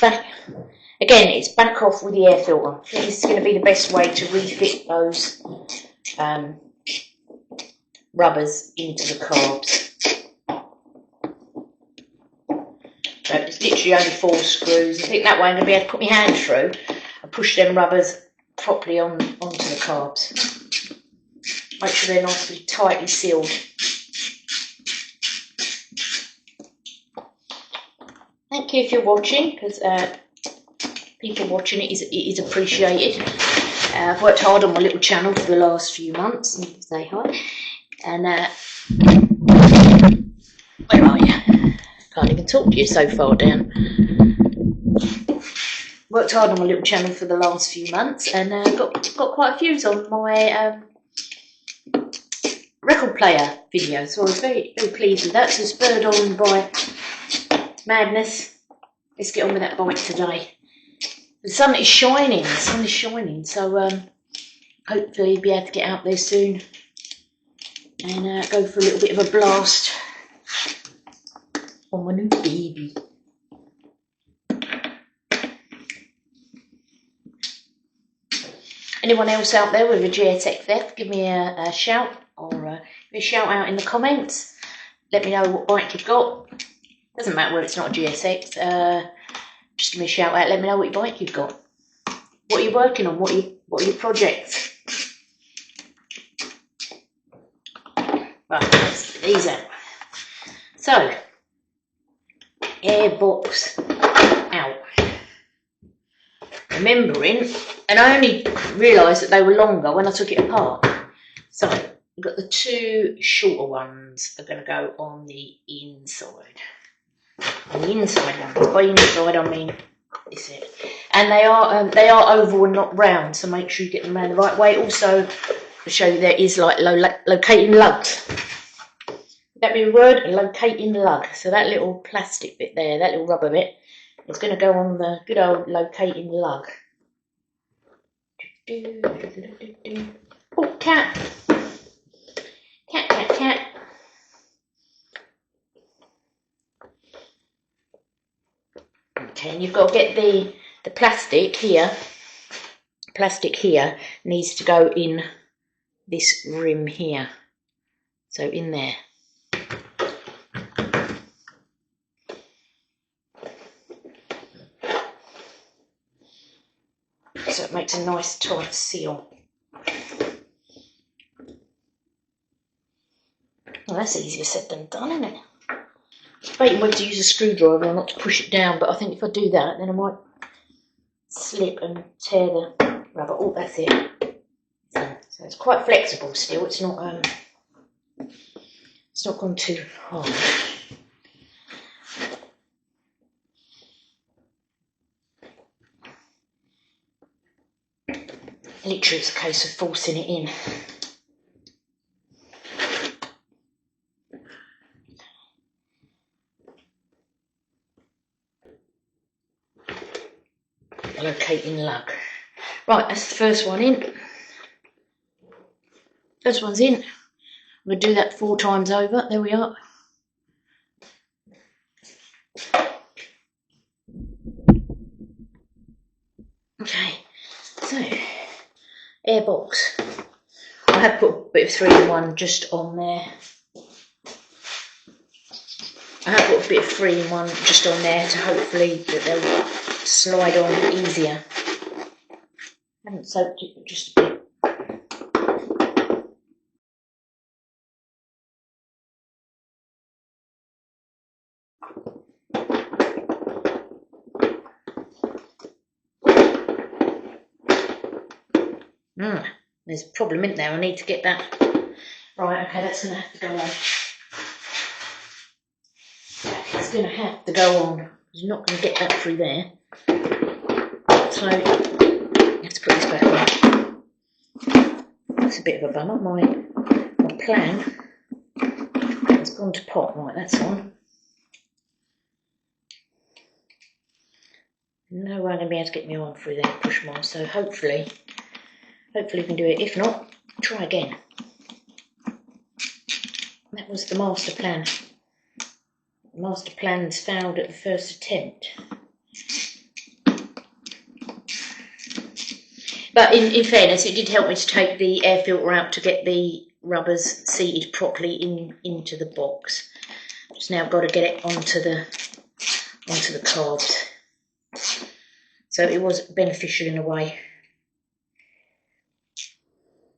back. Again, it's back off with the air filter. I think this is going to be the best way to refit those rubbers into the carbs. So it's literally only 4 screws. I think that way I'm going to be able to put my hand through and push them rubbers properly onto the carbs. Make sure they're nicely tightly sealed. Thank you if you're watching, because people watching it is appreciated. I've worked hard on my little channel for the last few months. Say hi. And where are you? Can't even talk to you so far down. Worked hard on my little channel for the last few months, and got quite a few on my record player video. So I was very pleased with that. So spurred on by madness. Let's get on with that bike today. The sun is shining. So hopefully be able to get out there soon and go for a little bit of a blast on my new baby. Anyone else out there with a GSX750F, give me a shout, or give me a shout out in the comments. Let me know what bike you've got. Doesn't matter whether it's not a GSX. Just give me a shout out. Let me know what bike you've got. What are you working on? What are your projects? Right, let's get these out. So, Airbox out. Remembering, and I only realised that they were longer when I took it apart. So, we've got the 2 shorter ones are going to go on the inside. On the inside ones. By inside I mean this here. And they are oval and not round, so make sure you get them around the right way. Also, to show you there is like locating lugs. Would that be a word? A locating lug. So that little plastic bit there, that little rubber bit, is going to go on the good old locating lug. Oh, cat. Cat. Okay, and you've got to get the plastic here. Plastic here needs to go in this rim here. So in there. So it makes a nice tight seal. Well, that's easier said than done, isn't it? Debating whether to use a screwdriver or not to push it down, but I think if I do that, then I might slip and tear the rubber. Oh, that's it. So it's quite flexible still. It's not gone too hard. Literally, it's a case of forcing it in. Locating lug. Right, that's the first one in. First one's in. I'm going to do that 4 times over. There we are. Okay, so Airbox. I have put a bit of 3-in-1 just on there. I have put a bit of 3-in-1 just on there to hopefully that they'll slide on easier. I haven't soaked it, but just a bit. There's a problem in there. I need to get that. Right, okay, that's going to have to go on. It's going to have to go on. You're not going to get that through there. So, you have to put this back on. That's a bit of a bummer. My plan has gone to pot. Right, that's on. No way I'm going to be able to get my arm through there and push more. So hopefully we can do it. If not, try again. That was the master plan. The master plan's failed at the first attempt. But in fairness, it did help me to take the air filter out to get the rubbers seated properly into the box. Just now I've got to get it onto the carbs. So it was beneficial in a way.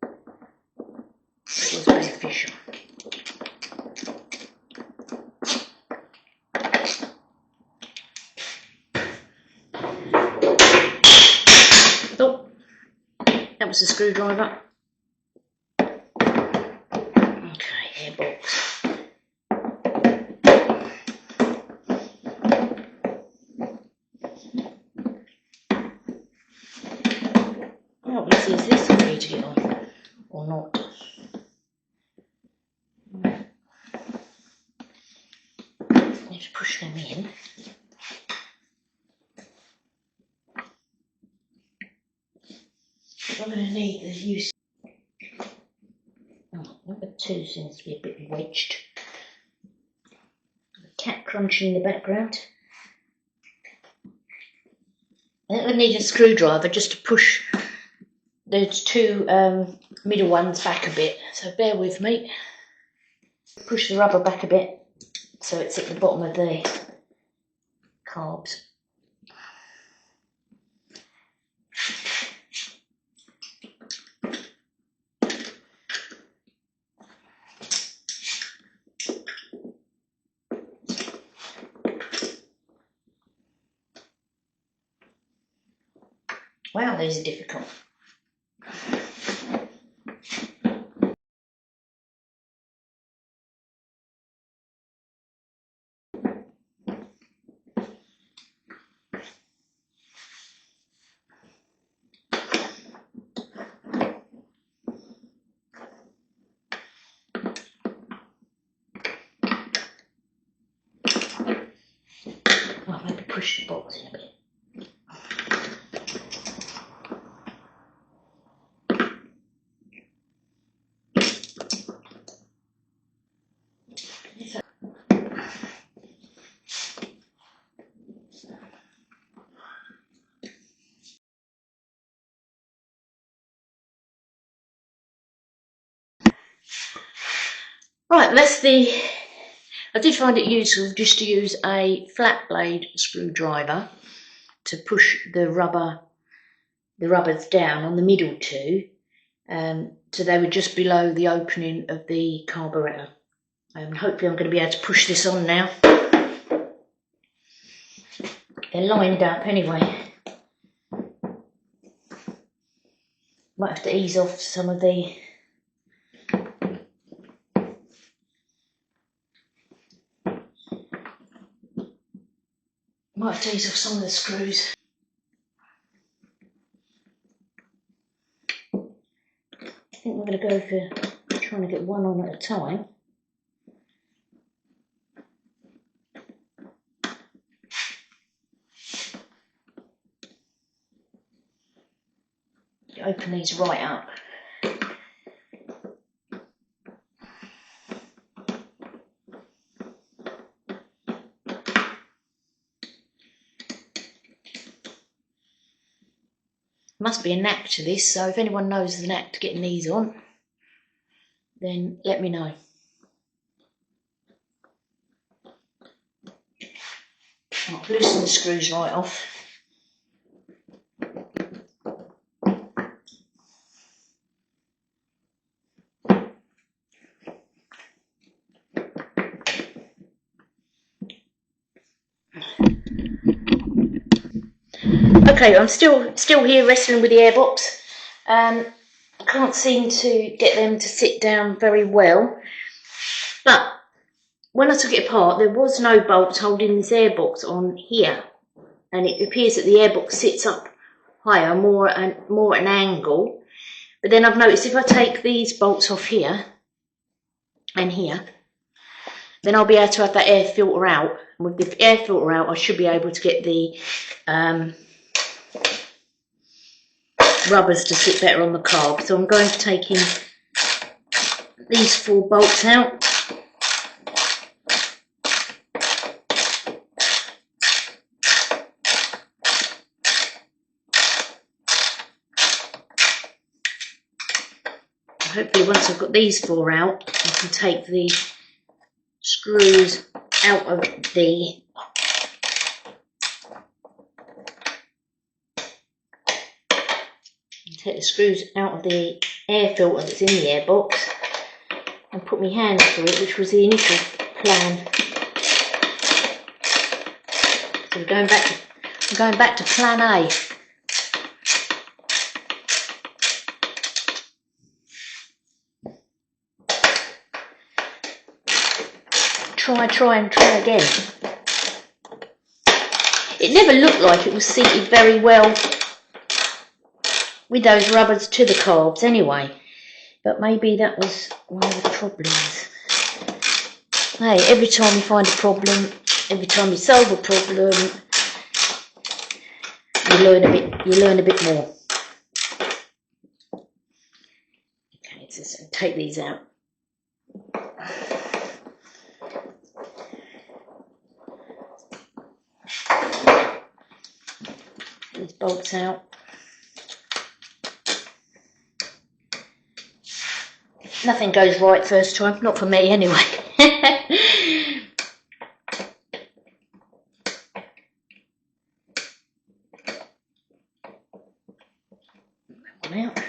It was beneficial. Oh, that was the screwdriver. Okay, airbox. How easy is this for you to get on, or not? Let's push them in. I'm going to need the use. Oh, number 2 seems to be a bit wedged. A cat crunching in the background. I think I need a screwdriver just to push those 2 middle ones back a bit. So bear with me. Push the rubber back a bit so it's at the bottom of the carbs. Wow, these are difficult. Well, maybe push the box in a bit. Right, I did find it useful just to use a flat blade screwdriver to push the rubbers down on the middle 2, so they were just below the opening of the carburettor. Hopefully I'm going to be able to push this on now. They're lined up anyway. Might have to ease off some of the screws. I think we're going to go for trying to get one on at a time. Open these right up. Must be a knack to this, so if anyone knows the knack to getting these on, then let me know. I'll loosen the screws right off. Okay, I'm still here wrestling with the airbox. I can't seem to get them to sit down very well, but when I took it apart, there was no bolt holding this airbox on here, and it appears that the airbox sits up higher, more at an angle. But then I've noticed if I take these bolts off here and here, then I'll be able to have that air filter out. And with the air filter out, I should be able to get the rubbers to sit better on the carb. So I'm going to take in these 4 bolts out. hopefully once I've got these four out, I can take the screws out of the air filter that's in the airbox and put my hand through it, which was the initial plan. So we're going back to plan A. Try again. It never looked like it was seated very well with those rubbers to the carbs anyway, but maybe that was one of the problems. Hey, every time you find a problem, every time you solve a problem, you learn a bit more. Okay, so take these out. These bolts out. Nothing goes right first time, not for me anyway. That one out.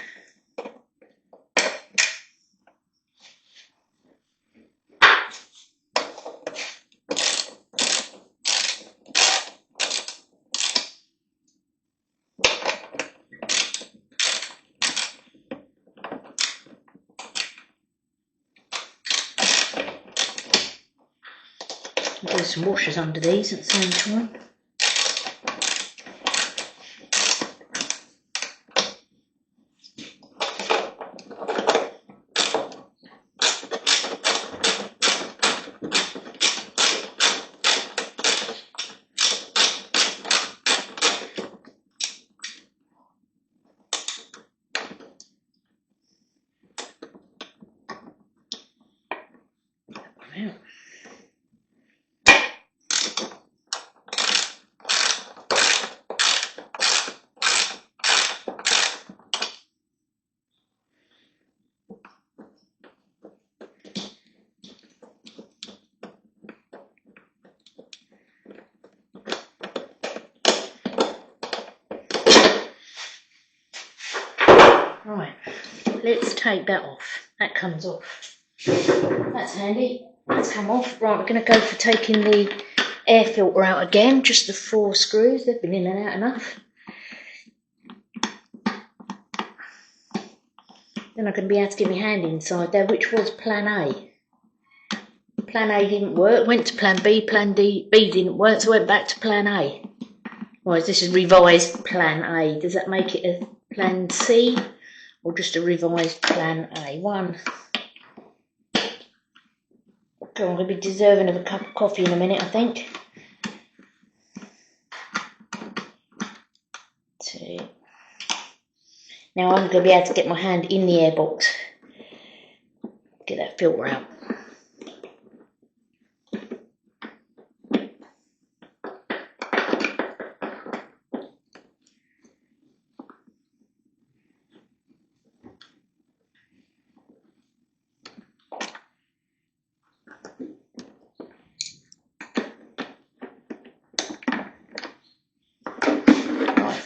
Do some washers under these at the same time. That one out. Right, let's take that off. That comes off. That's handy. That's come off. Right, we're going to go for taking the air filter out again. Just the 4 screws. They've been in and out enough. Then I'm going to be able to get my hand inside there, which was plan A. Plan A didn't work. Went to plan B. Plan B didn't work, so I went back to plan A. Right, this is revised plan A. Does that make it a plan C? Or just a revised plan A1. Okay, I'm going to be deserving of a cup of coffee in a minute, I think. 2. Now I'm going to be able to get my hand in the airbox. Get that filter out.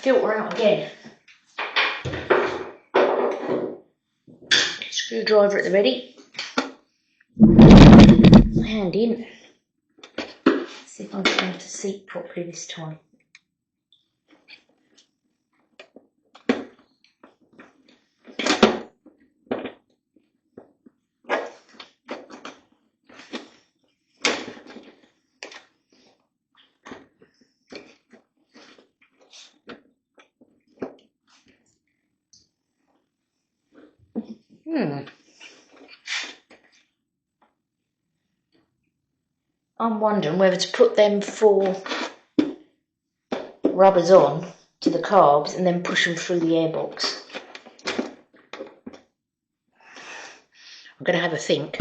Filter out again. Screwdriver at the ready. Hand in. Let's see if I'm going to seat properly this time. I'm wondering whether to put them 4 rubbers on to the carbs and then push them through the airbox. I'm going to have a think.